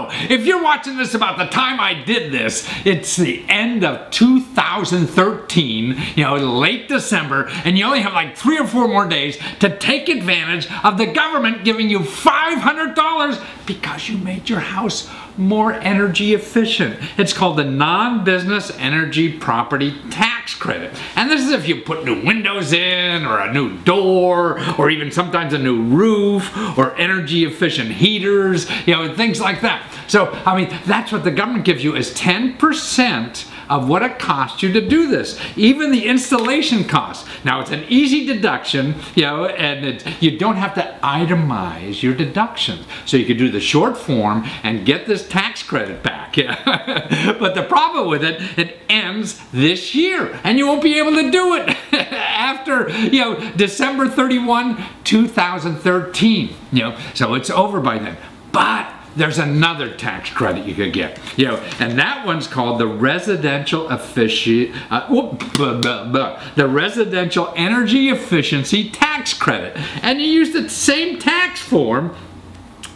Now, if you're watching this about the time I did this, it's the end of 2013, late December, and you only have like 3 or 4 more days to take advantage of the government giving you $500 because you made your house more energy efficient. It's called the Non-Business Energy Property Tax Credit. And this is if you put new windows in, or a new door, or even sometimes a new roof, or energy efficient heaters, things like that. So, I mean, that's what the government gives you is 10% of what it costs you to do this. Even the installation cost. Now, it's an easy deduction, and you don't have to itemize your deductions. So you can do the short form and get this tax credit back. But the problem with it, it ends this year, and you won't be able to do it after, December 31, 2013. So it's over by then. But there's another tax credit you could get, and that one's called the Residential Energy Efficiency Tax Credit. And you use the same tax form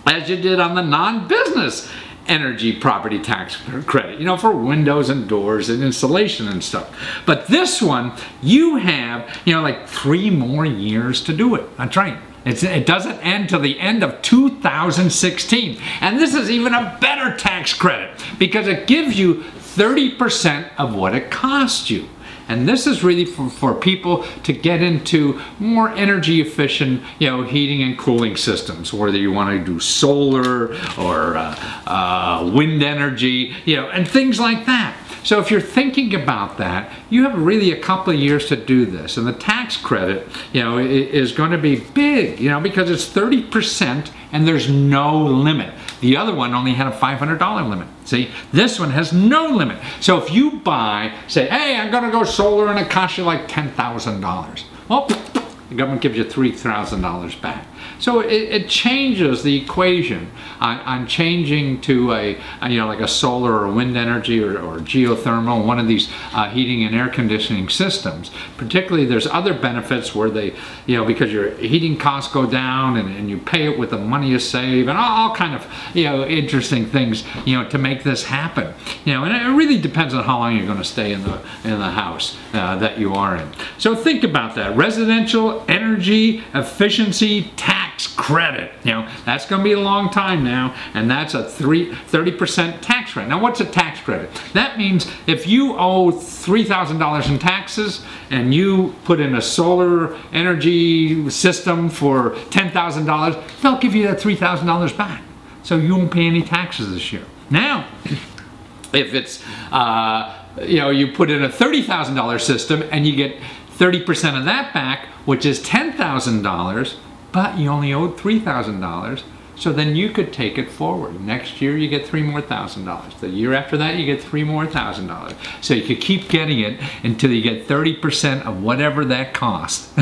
as you did on the Non-Business Energy Property Tax Credit, for windows and doors and installation and stuff. But this one, you have, like 3 more years to do it. That's right. It doesn't end till the end of 2016. And this is even a better tax credit because it gives you 30% of what it costs you. And this is really for people to get into more energy efficient, heating and cooling systems, whether you want to do solar or wind energy, and things like that. So if you're thinking about that, you have really a couple of years to do this. And the tax credit, is going to be big, because it's 30% and there's no limit. The other one only had a $500 limit. See, this one has no limit. So if you say, hey, I'm going to go solar and it costs you like $10,000. Well, the government gives you $3,000 back. So it changes the equation on changing to like a solar or wind energy or geothermal, one of these heating and air conditioning systems. Particularly, there's other benefits where they, because your heating costs go down and you pay it with the money you save and all kind of, interesting things, to make this happen. And it really depends on how long you're going to stay in the house that you are in. So think about that. Residential Energy Efficiency Tax Credit. That's going to be a long time now, and that's a 30% tax credit. Now, what's a tax credit? That means if you owe $3,000 in taxes and you put in a solar energy system for $10,000, they'll give you that $3,000 back. So you won't pay any taxes this year. Now, if it's, you put in a $30,000 system and you get 30% of that back, which is $10,000, but you only owed $3,000, so then you could take it forward. Next year you get $3,000 more. The year after that you get $3,000 more. So you could keep getting it until you get 30% of whatever that cost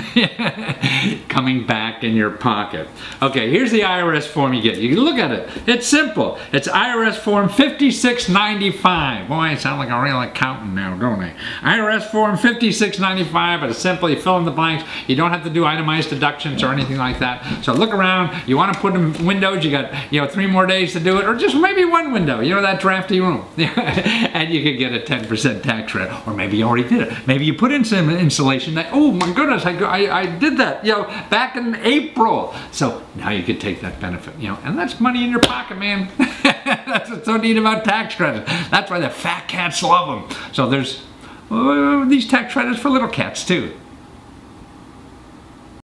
coming back in your pocket. Okay, here's the IRS form you get. You can look at it. It's simple. It's IRS form 5695. Boy, I sound like a real accountant now, don't I? IRS form 5695. It's simple. You fill in the blanks. You don't have to do itemized deductions or anything like that. So look around. You want to put them windows. You got 3 more days to do it, or just maybe 1 window. That drafty room, and you could get a 10% tax credit. Or maybe you already did it. Maybe you put in some insulation. That, oh my goodness, I did that. Back in April. So now you could take that benefit. And that's money in your pocket, man. That's what's so neat about tax credits. That's why the fat cats love them. So there's these tax credits for little cats too.